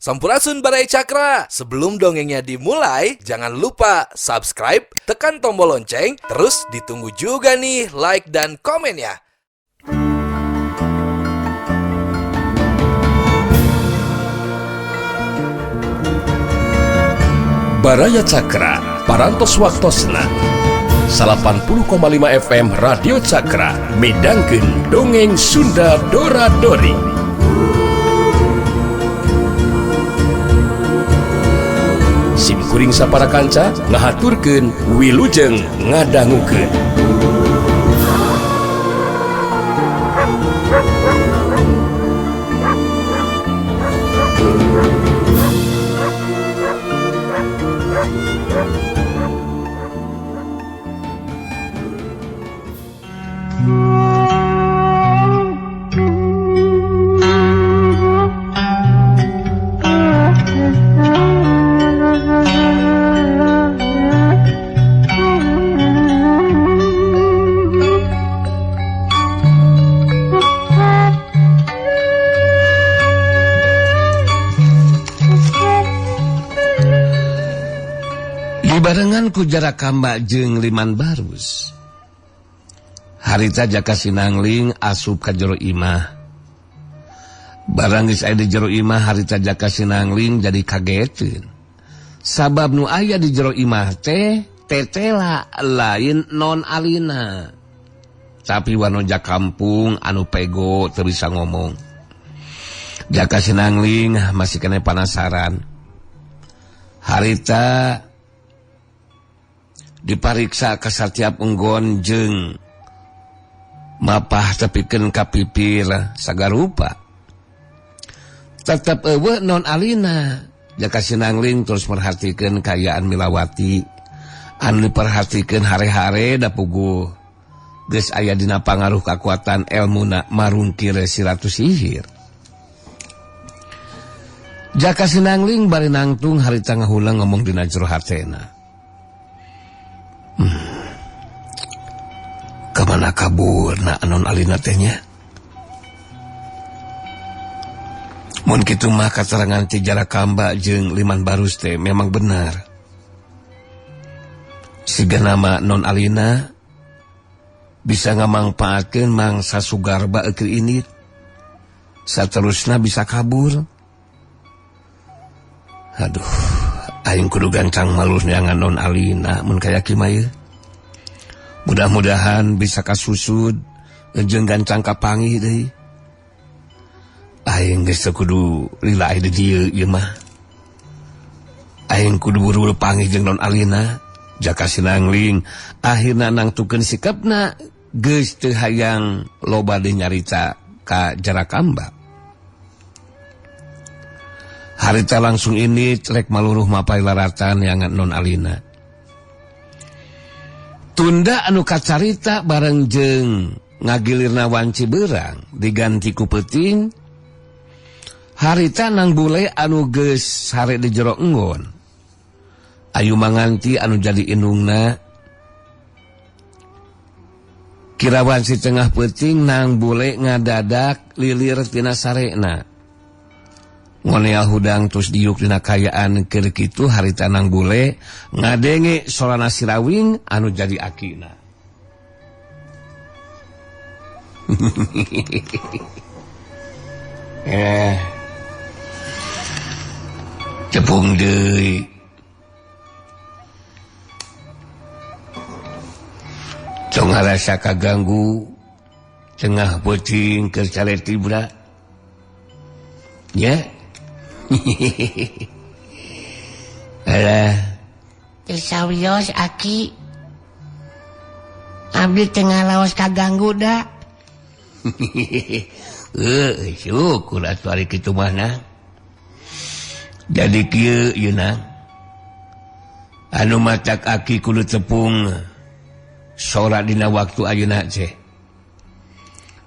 Sampurasun Barai Cakra. Sebelum dongengnya dimulai, jangan lupa subscribe, tekan tombol lonceng, terus ditunggu juga nih like dan komennya. Baraya Cakra, parantos waktosna 80,5 FM Radio Cakra, midangkeun dongeng Sunda Dora-Dori. Simkuring sapara kanca ngahaturkeun wilujeng ngadangukeun. Barengan ku Jarakamba jeung Liman Barus. Harita jaka sinangling asup ka jero imah. Barang geus aya di jero imah harita jaka sinangling jadi kageteun. Sabab nu aya di jero imah teh tetela lain non alina. Tapi wanoja kampung anu pego teu bisa ngomong. Jaka sinangling masih kena penasaran. Harita dipariksa ka satiap unggon jeung mapah tepikeun ka pipir sagarupa. Tetep eueuh non alina. Jaka sinangling terus merhatikeun kayaan Milawati anu diperhatikeun hare-hare da puguh geus aya dina pangaruh kakuatan elmuna marungkir si ratu sihir. Jaka sinangling bari nangtung harita ngahulang ngomong dina jero hatena. Kemana kabur na anon alina tehnya? Mun kitu mah katerangan ti Jarakamba jeung Liman Barus teh memang benar. Siga nama non alina bisa ngamangpaatkeun mangsa sugarba eukeu ini. Saterusna bisa kabur. Aduh, aing kudu gancang malus neangan non alina mun kaya kieu mah. Mudah-mudahan bisa kasusud jeung gancang kapanggih deui. Aing geus kudu lila di dieu ieu mah. Aing kudu buru panggih jeung non alina. Jaka sinangling akhirna nangtukeun sikapna geus teu hayang loba deui nyarita ka Jarakamba. Harita langsung ini rek maluruh mapai laratan yang non alina. Tunda anu kacarita bareng jeung ngagilirna wanci beurang diganti ku peuting. Harita nang bule anu geus sare di jero enggon. Ayu manganti anu jadi indungna. Kira wanci tengah peuting nang bule ngadadak lilir tina sarena. Ngonea hudang terus diuk dina kayaan keur kitu harita nang bule ngadenge solana sirawing anu jadi akina. Cepung deui. Cong rasa kaganggu tengah peuting keur caleti bra. Ya. Alah, tesawios aki abdi tengah laos kaganggu da. Syukur atuh ari kitu mah na. Jadi kieu ieu na. Anu matak aki kudu tepung sora dina waktu ayeuna teh.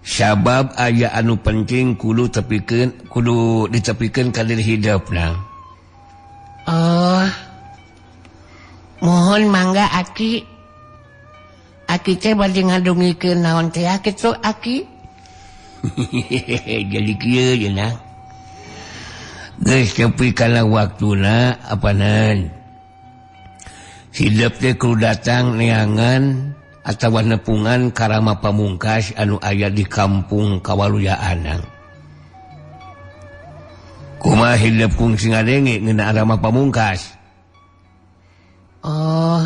Sabab aya anu penting kudu ditepikeun ka diri hidupna. Oh, mohon mangga aki. Aki teh bade ngadungikeun naon teh kitu aki? Jadi kieu yeuna. Geus tepi kana waktuna apanan. Hidup teh kudu datang neangan atawa nepungan karama pamungkas anu aya di kampung Kawaluyaanang. Kumaha hidup kung singadenge ngeunaan rama pamungkas? Oh,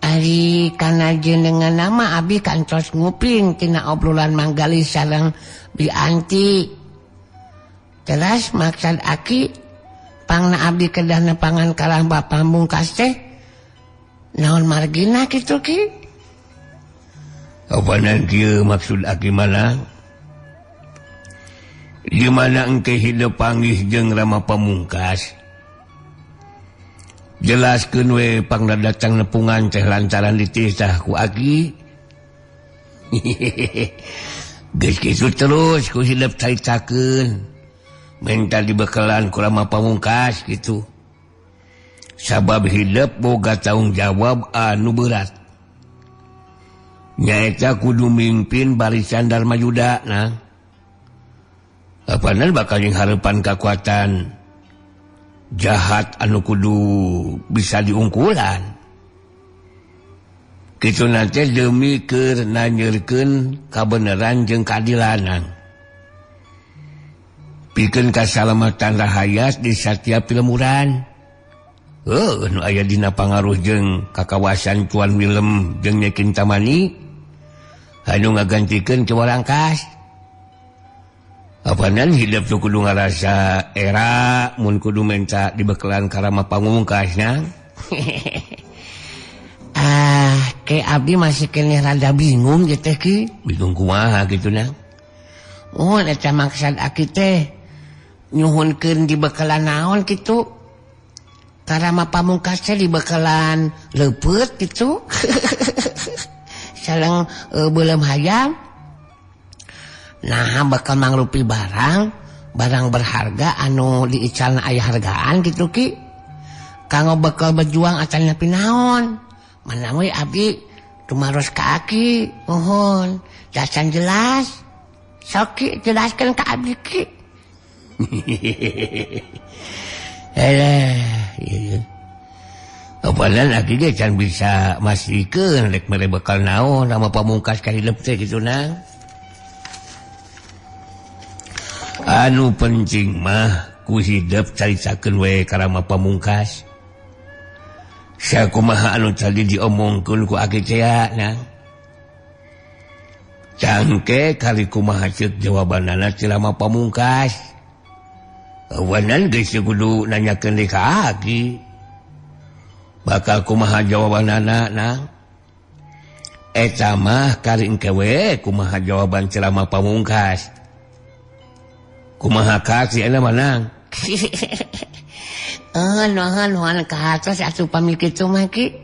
ari kana jenengan nama abi kantos nguping tina obrolan manggali sareng Bi Anti. Jelas maksud aki pangna abdi kedah nepangan karama pamungkas teh naon margina kitu ki? Apanan kieu maksud aki mana? Di mana engke hidup panggih jeung rama pamungkas? Jelaskeun we pangna datang nepungan teh lantaran ditisah ku aki. Geus kitu terus ku hidup caritakeun. Minta dibekalan ku rama pamungkas gitu. Sabab hidup boga tanggung jawab anu berat. Nyaeta kudu mimpin barisan Dharma Yuda nah. Apanan bakal harapan kekuatan jahat anu kudu bisa diungkulan. Kitu nanti demi keur nanyeurkeun kabeneran jeung keadilanan. Pikeun kasalamatan rahayat di setiap pilemuran. Nu aya dina pangaruh jeung kakawasan Tuan Willem jeung Nyai Kintamani anu ngagantikeun Ki Warangkas. Apanan hidup tu kudu ngarasa era mun kudu minta dibekalan karama pamungkasna. Ke abdi masih kene rada bingung gitu ki. Bingung kumaha kitu na? Oh, eta maksud aki teh nyuhunkeun dibekalan naon kitu? Karama pamungkas teh dibekalan leupeut kitu. Sareng beuleum hayam. Nah, bakal mangrupi barang berharga anu diicalna aya hargaan gitu ki. Kanggo bakal berjuang acan nepi naon. Mana we abdi tumaros ka aki. Mohon, jasan jelas. Sok ki jelaskeun ka abdi ki. Iya. Apalan aki ge can bisa masihkeun rek mere bakal naon rama pamungkas ka hidup teh kitu na. Anu penting mah ku hidup caritakeun we karama pamungkas. Sakumaha anu tadi diomongkeun ku aki teh na. Cangke kali kumaha ceuk jawabanana ti rama pamungkas. Awanan geus kudu nanyakeun deui ka aki. Bakal kumaha jawabanana na. Eta mah kali engke we kumaha jawaban ti rama pamungkas. Kumaha kasih ana manang. Nuhun ka atos atuh pami kitu mah ki.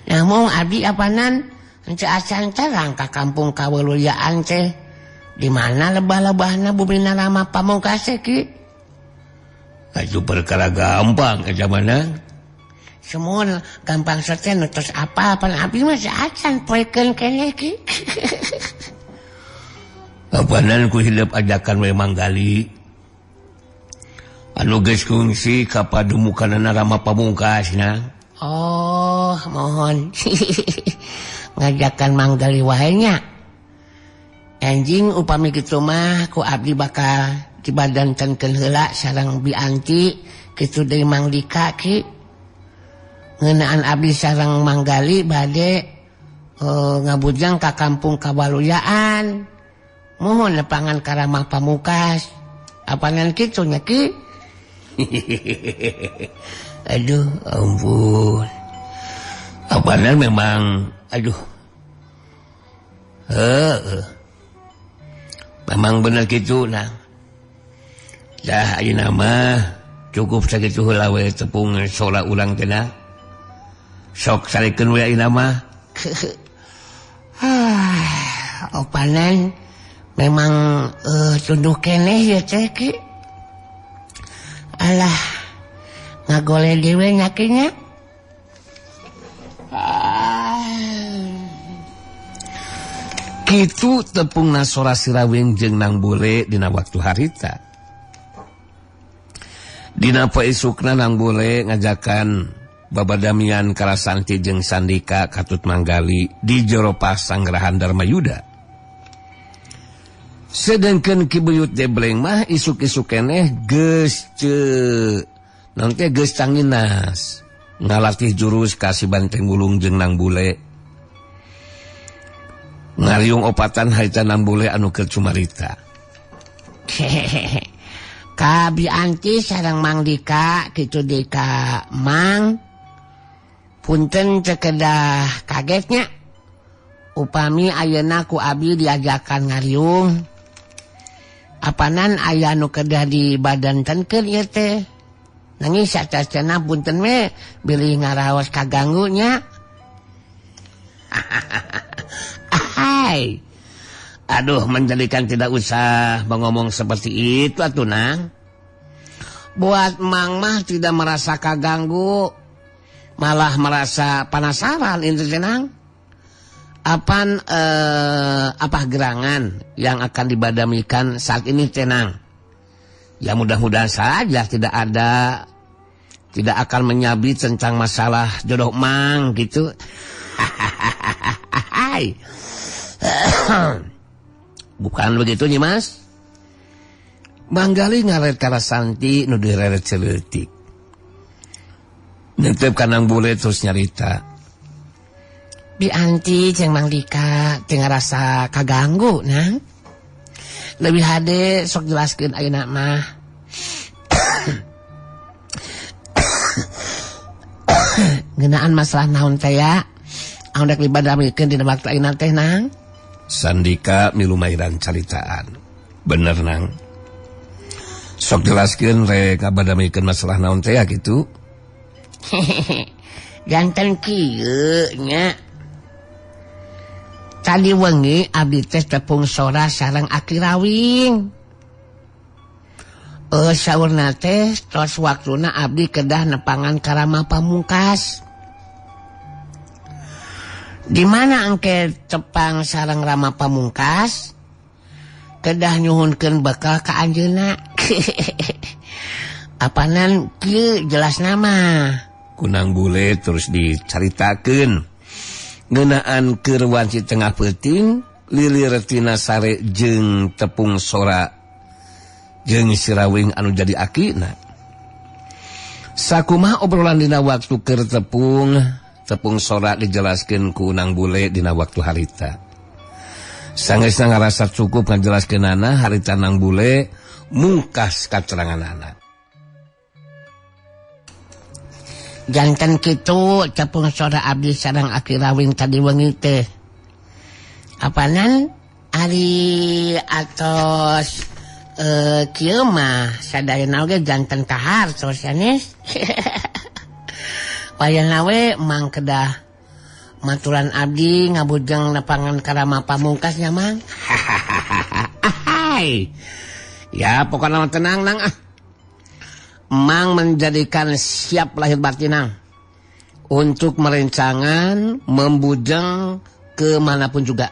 Namun abdi apanan henteu acan terang ka kampung Kawalulyaan teh. Di mana lebah-lebahna bumina rama pamungkas teh ki? Aju perkara gampang eta manang. Semun gampang saja nutus apa pan abdi mah acan poekeun keneh ki. Apanan ku hidup ajakan we manggali. Anu geus kungsi ka padumukanana rama pamungkasna. Oh, mohon. Ngajakan manggali wae nya. Anjing upami kitu mah ku abdi bakal dibadantenkeun heula sareng Bi Anti kitu deui Mang Dika ki. Ngeunaan abdi sareng manggali bade ngabujang ka kampung Kawalulyaan. Mohon nepangan karama pamungkas. Apanan kitu nya ki? Aduh, ampun. Apanan memang aduh. Memang bener kitu nah. Dah ayeuna mah cukup sakitu heula we tepung sola urang teh na. Sok sarikeun we ayeuna mah. Opanan memang tunduh keneh ya teh ki. Alah, ngagole dewe nyakinya. Kitu tepung nasora sirawing jeung nang bule dina waktu harita. Dina poe isukna Nang Bule ngajakan babadamian Kalasanti jeung Sandika katut manggali di jero pasanggrahan Darmayuda. Sedengkeun Ki Buyut Debleng mah isuk-isuk keneh geus nanti geus canginas ngalatih jurus kasih Banteng Gulung jeung Nang Bule. Ngariung opatan harita Nang Bule anu keur cumarita. Ka Bianti sareng Mang Dika kitu Dika Mang. Punten teu kedah kagetnya. Upami ayeuna ku abdi diajakan ngariung. Apanan aya nu kedah dibadantenkeun ieu teh. Nanging satacana punten we bilih ngaraos kaganggunya. Hai. Aduh, menjadikan tidak usah mengomong seperti itu atuh Nang. Buat Mang mah tidak merasa kaganggu, malah merasa penasaran itu Nang. Apa gerangan yang akan dibadamikan saat ini Tenang? Ya mudah-mudahan saja tidak akan menyabit tentang masalah jodoh Mang gitu. Bukan begitu nih Mas. Manggali ngaret Kalasanti nu direret celeutik. Netep ka Nang Bule terus nyarita. Bianti jeung Mang Dika teu ngarasa kaganggu Nang. Lebih hade sok jelaskeun ayeuna mah. Ngeunaan masalah naon teh ya? Anu dek dibadamikeun dina waktu ayeuna teh Nang. Sandika milu mairan caritaan. Bener Nang. Sok jelaskeun rek abadamikeun masalah naon teh gitu. Janten kieu nya. Tadi wengi abdi teh tepung sora sareng Aki Rawing. Saurna teh tos waktuna abdi kedah nepangan ka Rama Pamungkas. Di mana engke tepang sareng Rama Pamungkas? Kedah nyuhunkeun bekal ka anjeunna. Apanan kieu jelas nama. Ku Nang Bule terus dicaritakeun ngeunaan keur wanci tengah peuting lilir tina sare jeung tepung sora jeung si Rawing anu jadi akina. Sakumaha obrolan dina waktu keur tepung sora dijelaskeun ku Nang Bule dina waktu harita. Sangeusna ngarasa cukup ngajelaskeunana harita Nang Bule mungkas kateranganana. Janten kitu tepung sora abdi sareng Aki Rawing tadi wengi teh. Apanan ari atos kieu mah sadayana oge janten kahar sanes. Wayahna we Mang kedah maturan abdi ngabujeng nepangan ka Rama Pamungkas nya Mang. Ya pokoknya tenang Nang ah. Mang menjadikan siap lahir batin Nang untuk merencangan membujeng kemanapun juga.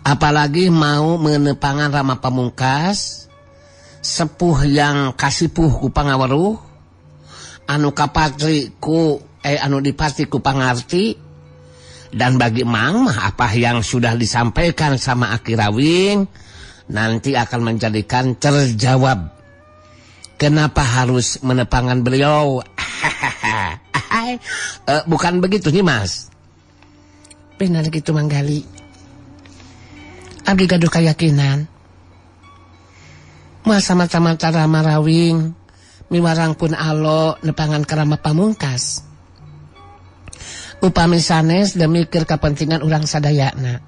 Apalagi mau menepangan Rama Pamungkas, sepuh yang kasipuh ku pangaweruh, anu kapatri ku anu dipasti ku pangarti. Dan bagi Mang mah apa yang sudah disampaikan sama Aki Rawing nanti akan menjadikan terjawab. Kenapa harus menepangan beliau? Bukan begitu nih Mas. Benar gitu Manggali. Abdi gaduh keyakinan. Masa-masa Rama Rawing miwarang pun alo nepangan ka Rama Pamungkas. Upami sanes demi keur kapentingan urang sadayana.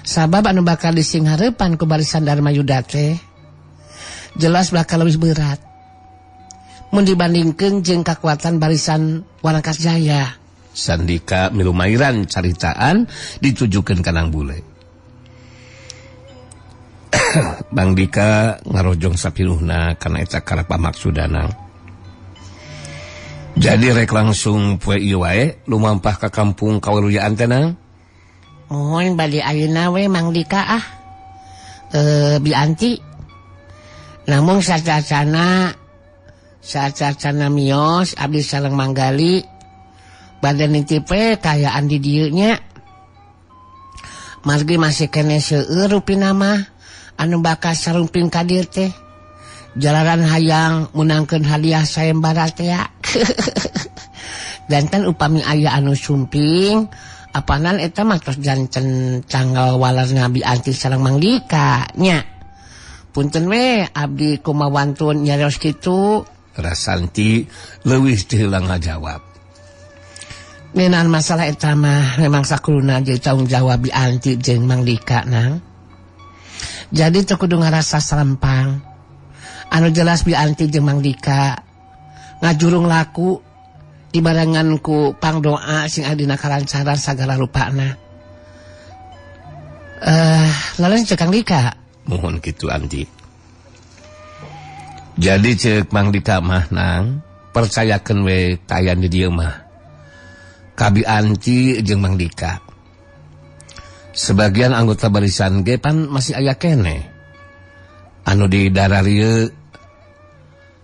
Sabab anu bakal disinghareupan ku barisan Darmayuda teh jelas bakal lebih berat mun dibandingkeun jeung kakuatan barisan Warangkas Jaya. Sandika milu mairan caritaan ditujukeun ka Nang Bule. Bang Dika ngarojong sapinuhna kana eta karapa maksudana. Jadi rek langsung poe ieu wae lumampah ka kampung kawaluyaan teh Nang. Mohon bade ayeuna we Mang Dika Bianti. Namun sacacana mios abdi sareng manggali badan nitipe kayaan di dieu nya. Margi masih kene seueur rupina mah anu bakal sarumping ka dieu teh. Jalaran hayang menangkeun hadiah sayembara teh ya. Janten upami aya anu sumping apanan eta mah tos janten tanggal walar Nabi anti sareng Mang Dika nya. Punten we abdi kumawantun nyarios kitu. Rasanti leuwih teu hilang ngajawab. Menan masalah eta mah memang sakuluna jadi tanggung jawab Bi Anti jeung Mang Dika nang. Jadi teu kudu ngarasa salempang. Anu jelas Bi Anti jeung Mang Dika ngajurung laku dibarengan ku pangdoa sing adina kalancaran sagala rupana. Lalu cek Kang Dika. Mohon kitu Anti. Jadi cek Mang Dika mah nang percayakeun we tayan di dieu mah. Ka Bi Anti jeung Mang Dika. Sebagian anggota barisan ge pan masih aya kene. Anu di daerah ieu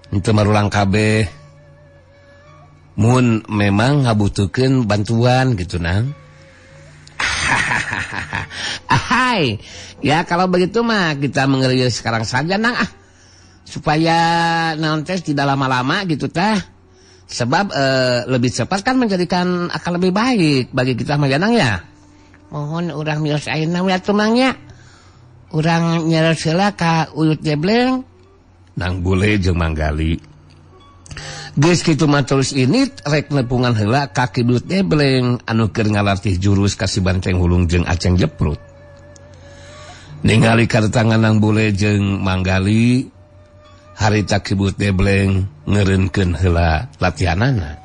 henteu marulang kabeh. Mun memang ngabutuhkeun bantuan gitu nang. Ahai, ya kalau begitu mah kita mengerius sekarang saja nang supaya naon tes tidak lama-lama gitu tah. Sebab lebih cepat kan menjadikan akan lebih baik bagi kita mah ya nang ya. Mohon urang mios ayeuna we atuh Mang nya. Urang nyaros heula ka Uyut Jebleng. Nang Bule jeung Manggali. Geus kitu mah terus ini rek nepungan heula ka Uyut Jebleng anu keur ngalatih jurus ka si Banteng Hulung jeung Aceng Jeprut. Ningali karetangan Nang Bule jeung Manggali harita Uyut Jebleng ngeureunkeun heula latihanana.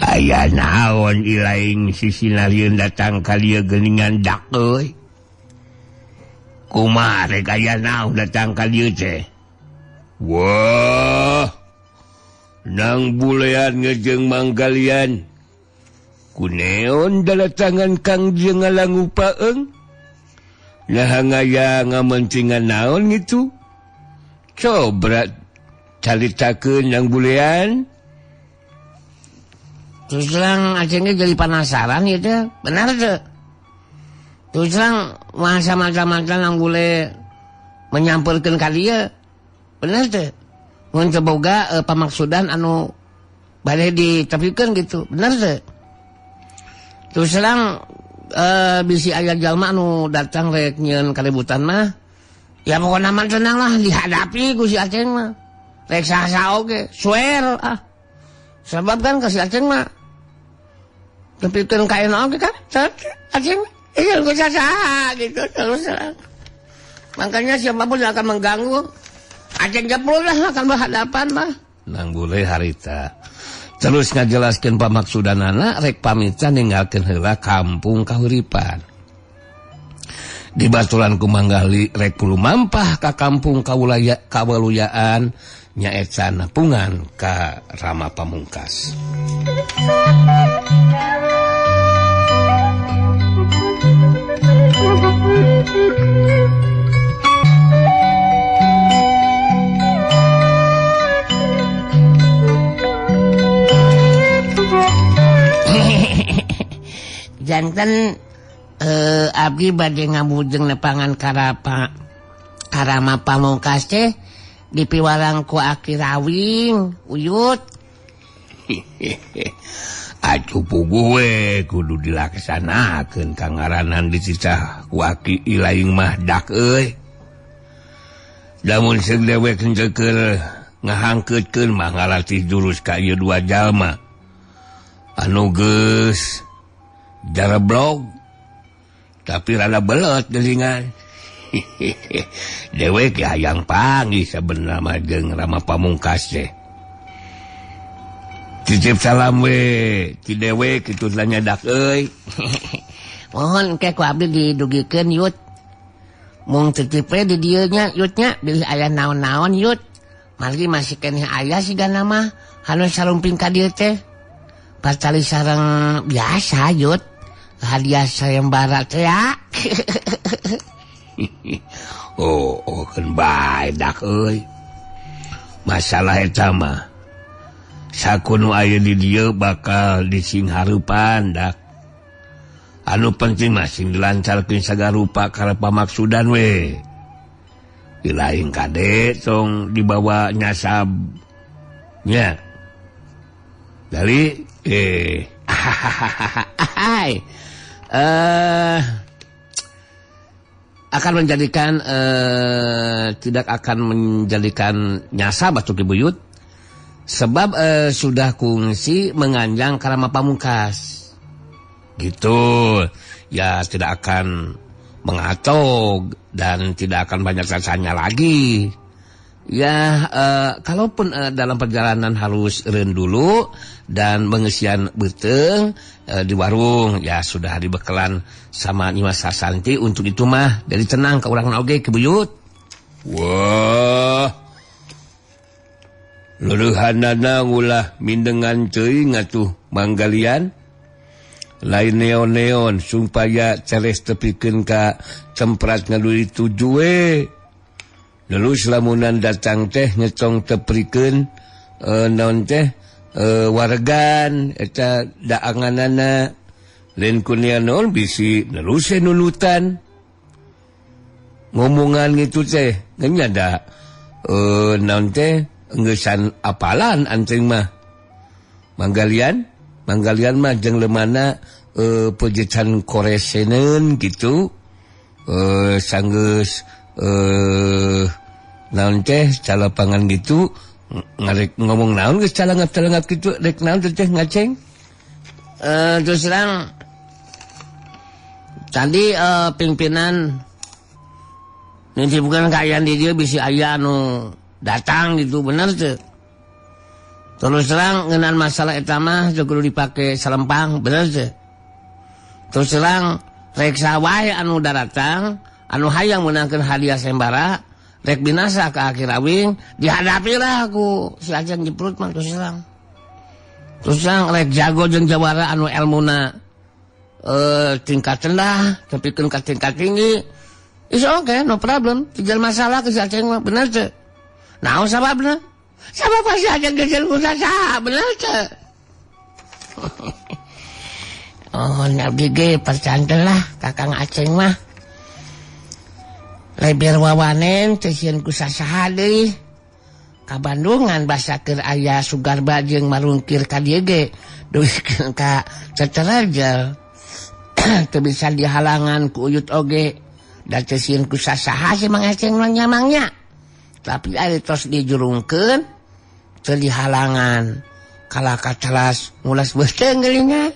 Aya naon ilaing sisinarieun datang ka dieu geuningan dak euy. Kumaha rek aya naon datang ka dieu teh? Wah. Nang Bulean ngejeng Manggalian. Kuneon dalatangan Kang jeung ngalangu paeung? Nah ngaya ngamancingan naon gitu? Coba caritakeun Nang Bulean. Terus terang Acengnya jadi penasaran gitu. Benar tuh. Terus terang masa-masa Nang Bule menyampurkan ka dieu. Benar tuh. Mun teu boga pamaksudan anu bade ditepikeun gitu. Benar tuh. Terus terang bisi aya jalma anu datang rek nyieun kaributan mah. Ya pokona mah tenang lah dihadapi ku si Aceng mah. Rek saha oge, swear Sebab kan ka si Aceng mah tepikeun ka eno oge kan. Aceng iya ku saha gitu terus. Makanya siapapun yang akan mengganggu Aceng Jeprut lah akan berhadapan mah. Nang Bule harita terus ngajelaskeun pamaksudanana rek pamitan ninggalkeun heula kampung kahuripan. Di baturan ku Manggali rek puluh mampah ka kampung kawaluyaan nyaeta napungan ka Rama Pamungkas. Janten abdi bade ngabujeng nepangan Karama Pamungkas teh dipiwarang ku Aki Rawing Uyut. Atuh puguh kudu dilaksanakeun kangaranan dicicah ku Aki ilaing mah dak euy. Lamun seug dewek henteu keur ngahangkeutkeun mah ngalatih jurus ka ieu dua jalma. Anu geus jareblog tapi rada belet gelingan. Dewek hayang panggih sabenerna mah jeung Rama Pamungkas teh. Titip salam we ti dewek kitu nyadak euy. Mohon engke ku abdi didugikeun Yut. Mung titip we di dieu nya Yut nya bilih aya naon-naon Yut. Margi masih keneh aya sigana mah anu sarumping ka dieu teh. Pacali sareng biasa Yut. Hadiah sayembara teh ya. Oh kan bae dak euy. Masalah eta mah sakuno aya di dieu bakal disinghareupan dak. Anu penting mah sing dilancarkeun sagarupa kana pamaksudan we. Di lain kade tong dibawa nyasab nya. Dari akan menjadikan tidak akan menjadikan nyasab atau kibuyut sebab sudah kungsi menganjang karama pamungkas gitu ya, tidak akan mengatog dan tidak akan banyak rasanya lagi ya. Kalaupun dalam perjalanan harus eureun dulu dan mengesian beuteung di warung ya sudah dibekalan sama Nyimas Sasanti untuk itu mah jadi tenang ke urang oge kibuyut. Wah, leurehanana ulah mindengan teuing atuh manggalian lain neon-neon supaya ceres tepikeun ka cemprat ngaluri tuju we. Lalu selamunan datang teh ngecong teprikeun naon teh wargan eta daanganana lain kunia naon bisi neruse nunutan ngomongan gitu teh nya da naon teh engeusan apalan anjing mah manggalian mah jeung leumana pejecan koreseneun gitu sanggeus naon teh calapangan gitu ngarek ngomong naon geus calangap gitu rek naon teh ngaceng. Terus terang tadi pimpinan nanti bukan kaayaan di dia bisi aya anu datang gitu bener teh. Terus terang ngeunaan masalah eta mah teu kudu dipake salempang bener teh. Terus terang rek sawae anu datang anu hayang menangkan hadiah sembara rek binasa ke akhir awing dihadapi lah ku si Ajeng Jeprut mah terus terang rek jago jeung jawara anu elmuna tingkat rendah tepikeun ka tingkat tinggi is okay no problem tidak masalah ke si Ajeng mah bener teh. Naon sababna? Sabab si Ajeng gejeul ku saha bener teh. Oh abdi ge percantel lah Kakang Aceng mah. Leber wawanen teuseun ku sasaha deui ka Bandungan basa keur aya Sugarba jeung marungkir ka dieu ge duikeun ka Cecerajel teu bisa dihalangan ku Uyut oge da teuseun ku sasaha si Mang Aceng mangnya tapi ari tos dijurungkeun teu dihalangan kala kacalas ngulas beuteung geuningan.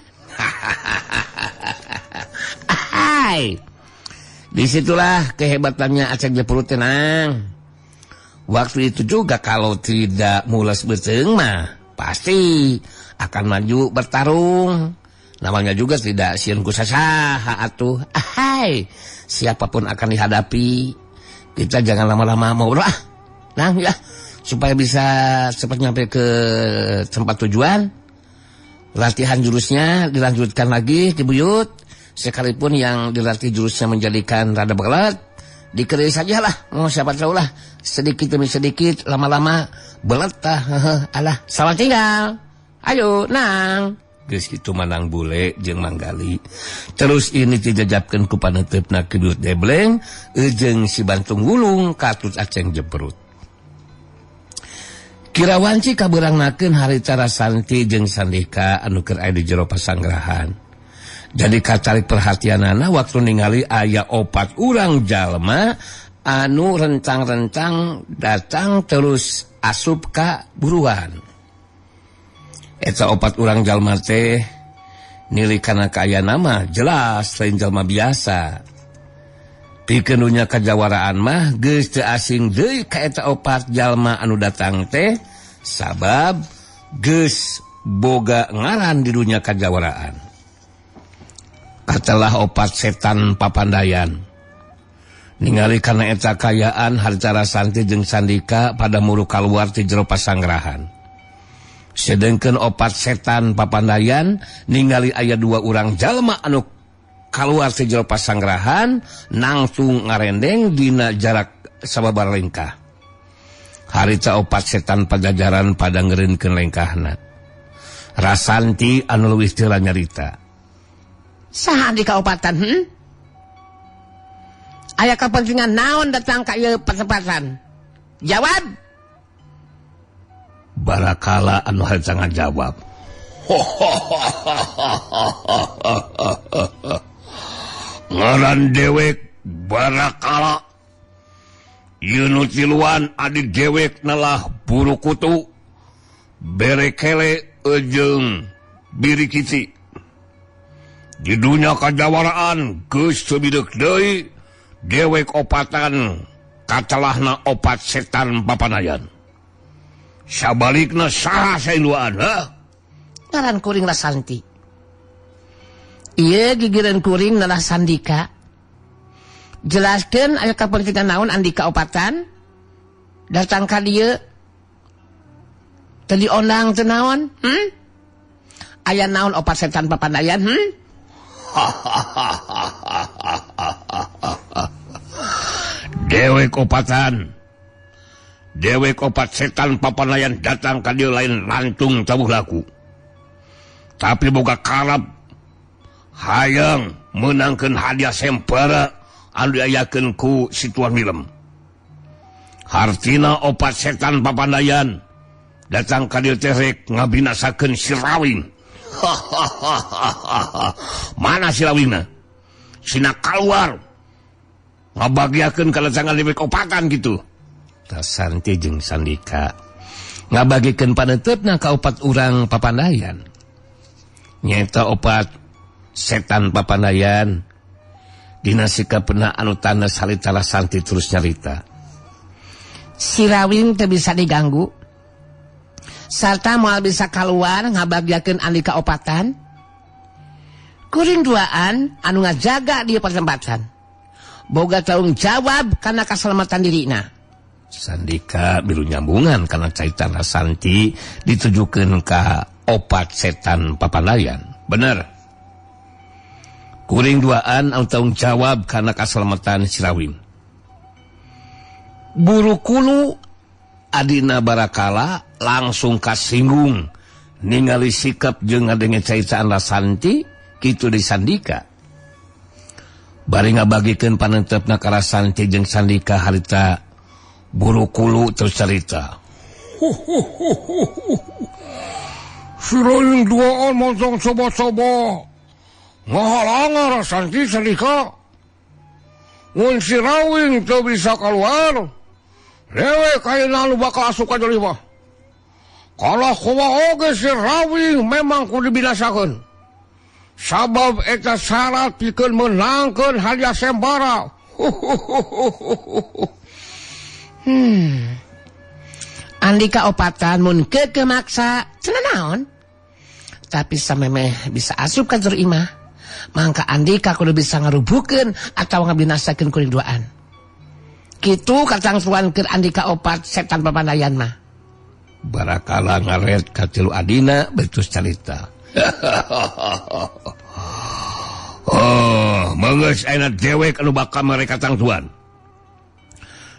Hai. Disitulah kehebatannya Aceng Jeprut tenang. Waktu itu juga kalau tidak mules beuteung mah pasti akan maju bertarung. Namanya juga tidak sieun ku sasaha atuh. Hai, siapapun akan dihadapi. Kita jangan lama-lama ngobrol nah ya supaya bisa cepat nyampe ke tempat tujuan. Latihan jurusnya dilanjutkan lagi Kibuyut. Sekalipun yang dilatih jurusnya menjadikan rada berat, dikeri sajalah. Oh siapa tahu lah sedikit demi sedikit lama-lama belet alah selamat tinggal. Ayo nang. Geus kitu manang bule jeung manggali. Terus ini dijajabkeun ku paneuteup Kibuyut Debleng jeung si Bantung Wulung katut Aceng Jeprut. Kirawanci kabeurangnakeun harita Rasanti jeung Sandika anu keur aya di jero pasanggrahan. Jadi katarik perhatianana waktu ningali aya 4 urang jalma anu rentang-rentang datang terus asup ka buruan. Eta 4 urang jalma teh nilikana kaya nama jelas lain jalma biasa. Pikeun nya kajawaraan mah geus teu asing deui ka eta 4 jalma anu datang teh sabab geus boga ngaran di dunya kajawaraan. Katalah 4 setan papandayan. Ningali kana eta kayaan harita Rasanti jeung Sandika pada muru kaluar ti jero pasanggrahan. Sedengkeun 4 setan papandayan ningali aya 2 urang jalma anu keluar ti jero pasanggrahan nangtung ngarendeng dina jarak sababar lengkah. Harita opat setan pajajaran pada ngeureunkeun lengkahna. Rasanti anu leuwih teu nyarita. Saha di kaopatan? Aya kepentingan naon datang ka ieu patempatan? Jawab. Barakala anu harita ngajawab. Ngaran dewek Barakala. Ieu nu tiluan adi dewek nalah buru kutu, berekele jeung birikiti. Di dunia kajawaraan geus teu bideuk deui dewek opatan kacalahna opat setan papanayan. Sabalikna saha sailuan Ngaran kuring Rasanti. Ieu gigireun kuring nalah Sandika. Jelaskeun aya kapentingan naon Andika opatan? Datang ka dieu teu diondang teu naon? Aya naon opat setan papanayan? Dewek opatan. Dewek opat setan papanayan datang ka dieu lain lantung tabuh laku. Tapi boga karab hayang meunangkeun hadiah sempara anu diayakeun ku si Tuan Milem. Hartina opat setan papandayan datang ka dieu teh rek ngabinasakeun si Rawing. Mana si Rawingna? Sina kaluar ngabagiakeun kalacangan dewek opatan gitu. Rasanti jeung Sandika ngabagikeun paneuteup ka opat urang papandayan. Nyaeta opat setan papandayan. Dina sikapna anu tandas harita Rasanti terus nyarita. Si Rawing teu bisa diganggu. Sarta moal bisa kaluar ngabagiakeun Andika opatan. Kuring duaan anu ngajaga di pertempatan. Boga tanggung jawab kana kaselamatan dirina. Sandika biru nyambungan karena caitan Rasanti ditujukeun ka opat setan papandayan. Bener. Kuring duaan anu tanggung jawab karena keselamatan si Rawing. Buru kulu adina Barakala langsung kasinggung ningali sikap jeung ngadenge caitaan Rasanti kitu di Sandika. Bari ngabagikeun paneutepna ka Rasanti jeung Sandika harita buru kulu terus cerita. Si Rawing duaan moncong coba-coba ngahalangan Rasanti Sandika. Mun si Rawing teu bisa keluar, dewek ayeuna anu bakal asup ka jero mah. Kalau kumaha oge si Rawing memang kudu dibinasakeun. Sabab eta syarat pikeun meunangkeun hadiah sembara. Andika opatan mun keke maksa cenah naon? Tapi samemeh bisa asup ka jero imah. Mangka Andika kudu bisa ngarubuhkeun atau ngabinasakeun kuring duaan. Kitu katangsuankeun Andika opat setan papandayan mah. Barakala ngaret ka tilu adina betus carita. Manggeus ayeuna dewek anu bakal mereka tangtuan.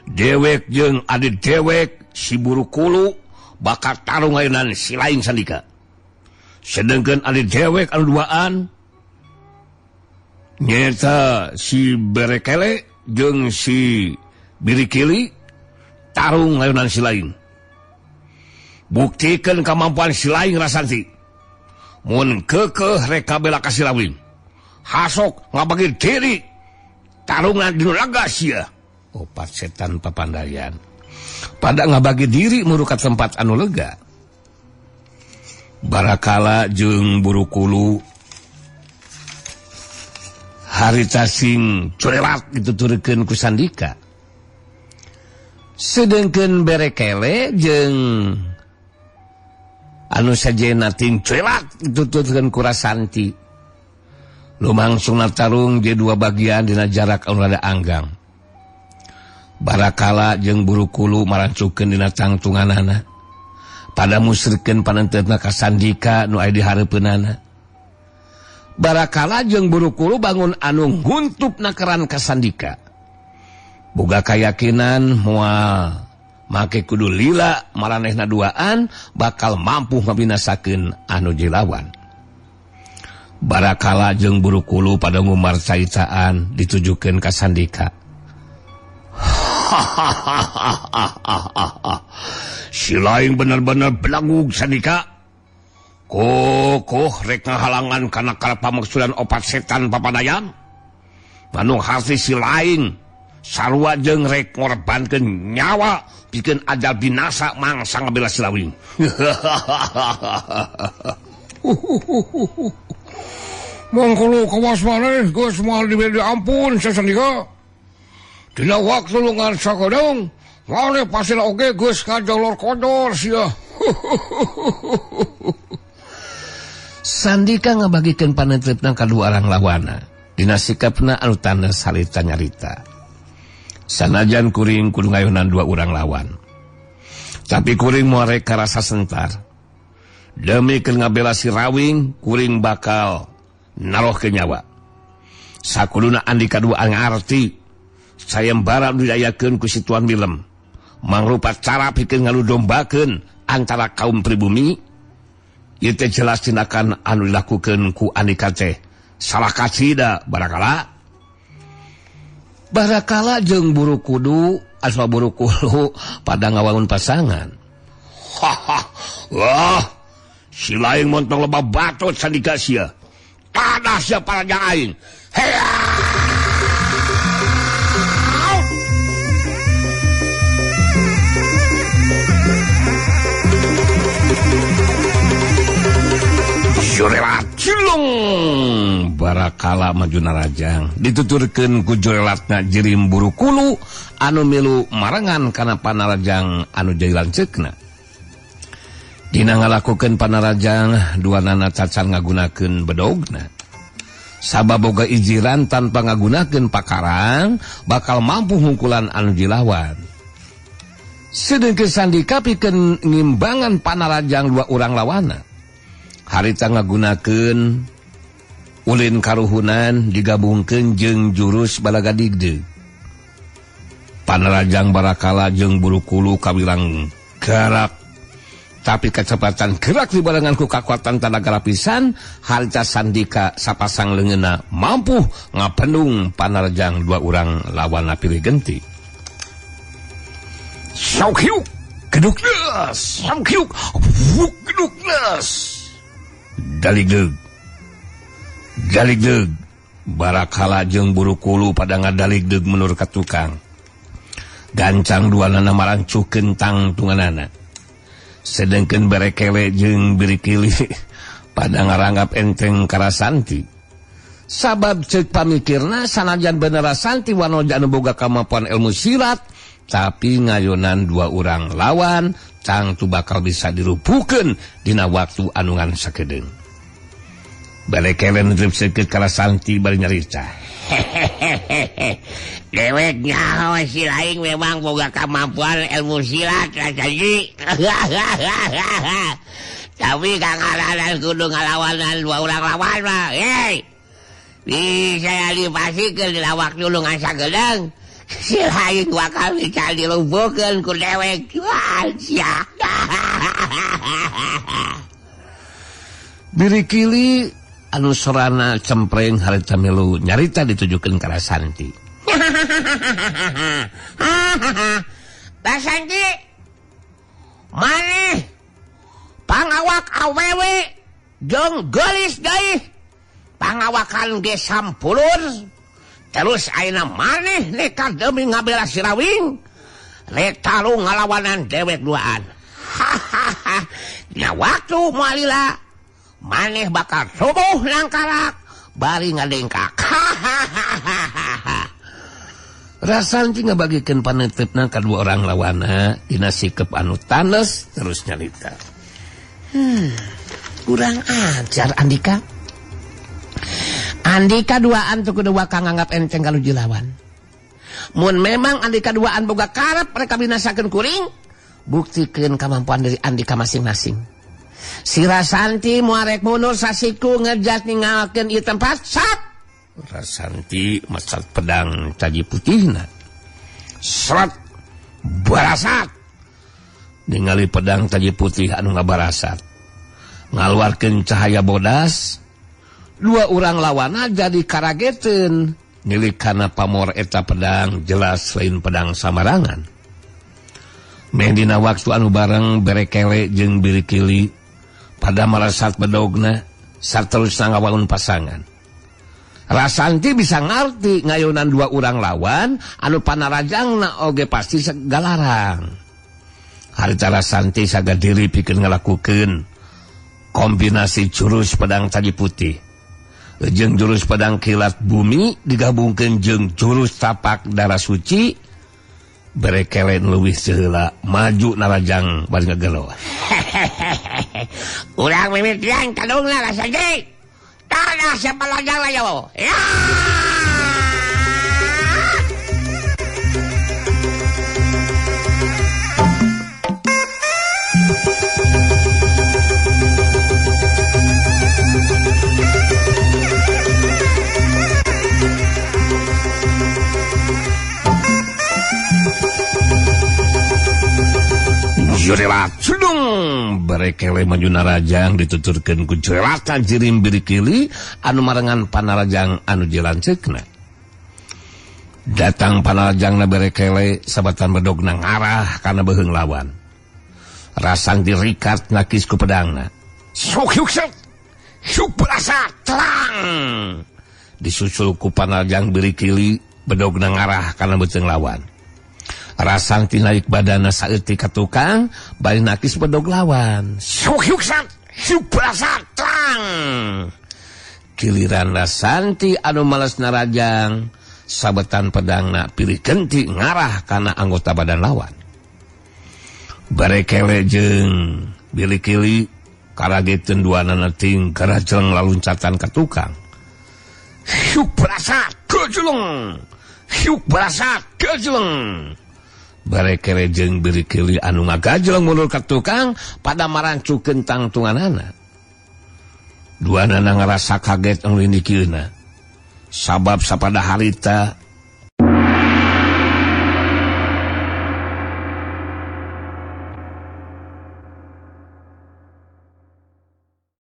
Dewek jeung adi dewek si buru kulu bakal tarung ayeuna si lain Sandika. Sedengkeun adi dewek anu duaan nyata si Berekele jeung si Birikili tarung layunan si lain. Buktikeun kemampuan si lain Rasanti. Mun keukeuh rek kabela ka si Rawing. Hasok ngabagi diri tarungan dinu laga sia. Opat setan papandayan pada ngabagi diri murukat tempat anu lega. Barakala jeung buru kulu harita sing curelat dituturkeun ku Sandika. Sedengkeun Berekele jeung anu sajena ting curelat dituturkeun ku Rasanti. Lumangsungna tarung je dua bagian dina jarak anu rada anggang. Barakala jeung buru kulu marancukeun dina tangtunganana. Pada musyrikeun panenteutna ka Sandika nu aya di hareupeunana. Barakala jeung buru-kulu bangun anu nguntup nakeran ka Sandika. Boga kayakinan moal make kudu lila maranehna duaan bakal mampu ngabinasakeun anu jilawan. Barakala jeung buru-kulu pada ngumar caicaan ditujukeun ka Sandika. Si laing bener-bener belangug Sandika. Kokoh rek ngahalangan kana pamaksudan opat setan papadayang. Anu hati si laing sarua jeung rek ngorbankeun nyawa pikeun ajal binasa mangsa ngabela si lawing. Mangkulu kawas maneh geus moal diberi ampun Sandika. Dina waktu lu ngarsa kodong, maneh pasila oge geus kajolor kodor sia. Sandika ngabagikeun panetripna ka dua orang lawana. Dina sikapna anu tandus harita nyarita. Sanajan kuring kudu ngayunan dua urang lawan. Tapi kuring moal rek karasa sentar. Demi keur ngabela si rawing, kuring bakal narohkeun nyawa. Sakuduna Andika dua ngarti sayembara didayakeun ku si Tuan Milem. Mangrupa cara pikeun ngaludombakeun antara kaum pribumi. Ieu teh jelas tindakan anu dilakukeun ku Andika teh salah kacida Barakala. Barakala jeung buru-kudu asma buru-kulu pada ngawangun pasangan. Wah, si laing montong lebah batot Sandika sia. Tadah sia parajang aing. Heya! Jurelat cilung Barakala maju narajang dituturkeun ku jurelatna jirim buru-kulu anu milu marangan kana panarajang anu jadi lanceukna. Dina ngalakukeun panarajang duanana cacan ngagunakeun bedogna. Sabab boga ijiran tanpa ngagunakeun pakarang bakal mampu hungkulan anu jilawan. Sedengkeun Sandika pikeun ngimbangan panarajang dua urang lawana. Harita ngagunakeun ulin karuhunan digabungkeun jeung jurus balagadigdeug. Panarajang Barakala jeung buru-kulu kawilang garak. Tapi kecepatan gerak dibarengan ku kakuatan tanaga lapisan, harita Sandika sapasang leungeunna mampu ngapendung panarajang dua urang lawanna pilih genti. Saukyuk geduknas, saukyuk geduknas. Daligdeug Barakala jeung buru-kulu pada ngadaligdeug menur ka tukang. Gancang duanana marancukeun tangtunganana. Sedengkeun Barekele jeung Birikili pada ngaranggap enteng Karasanti. Sabab ceuk pamikirna sanajan bener Santi wanoja anu boga kamapuan ilmu silat, tapi ngayunan dua urang lawan tangtu bakal bisa dirupukeun dina waktu anu ngan sakedeung. Barekele nutripsekeun Karasanti bari nyarita. Dewek nyaho si laing memang boga kemampuan ilmu silat Rasaji. Tapi kangaranan kudu ngalawanan dua urang lawan mah. Hei, bisa dipasikeun dina waktu nu ngan sakedeung. Si laing bakal bisa dilumpuhkeun ku dewek. Wah, sia. Birikili anu sorana cempreng harita milu nyarita ditujukeun ka Rasanti. Rasanti, maneh pangawak awewe jeung geulis deui. Pangawakan ge sampulur. Terus ayeuna maneh nekat demi ngabela si rawing. Rek taruh ngalawanan dewek duaan. Dina waktu moalila maneh bakal subuh nangkarak bari ngadengkak. Rasanti ngabagikeun panetripna ka dua orang lawana dina sikep anu tanes terus nyarita. Kurang ajar Andika. Andika duaan tuh kudu bakal nganggap enteng kalau jilawan. Mun memang Andika duaan boga karep mereka binasakeun kuring, buktikeun kemampuan dari Andika masing-masing. Si Rasanti muarek mundur sasiku ngejas ninggalkeun ieu tempat sat. Rasanti masak pedang caji putihna. Seret barasat. Ningali pedang caji putih anu ngabarasat. Ngaluarkeun cahaya bodas. Dua urang lawana jadi karageteun. Nilikana pamor eta pedang jelas lain pedang samarangan. Medina waktu anu bareng berekele jeung birikili pada marasat bedogna saterusna ngawalun pasangan. Rasanti bisa ngarti ngayunan dua urang lawan anu panarajangna oge pasti segalarang. Harita Rasanti saga diri pikeun ngalakukeun kombinasi jurus pedang caji putih. Jeung jurus pedang kilat bumi digabungkeun jeung jurus tapak darah suci berekele leuwih seheula maju narajang bari ngagelo. Urang mimitian kadungna Rasanti. Tanah siapa lajang layo. Ya. Jurelat cudung berekele maju narajang dituturkeun ku jurelatan jirim birikili anu marengan panarajang anu jilanceukna. Datang panarajangna berekele sabatan bedogna ngarah kana beuheung lawan. Rasanti rikat nakis ku pedangna. Syuk berasa terang. Disusul ku panarajang birikili bedogna ngarah kana beuteung lawan. Rasanti naik badana saeutik ka tukang bari nakis bedog lawan. Syuk berasa terang. Giliran Rasanti anu males narajang sabetan pedangna pilih genti ngarah kana anggota badan lawan. Barekele jeung birikili karageteun duanana ting garajeng laluncatan ka tukang. Syuk berasa gejleng. Barekele jeung birikili anu ngagajleng mundur ka tukang pada marancukeun tangtunganana. Duanana ngarasa kaget anu indikeunna. Sabab sapada harita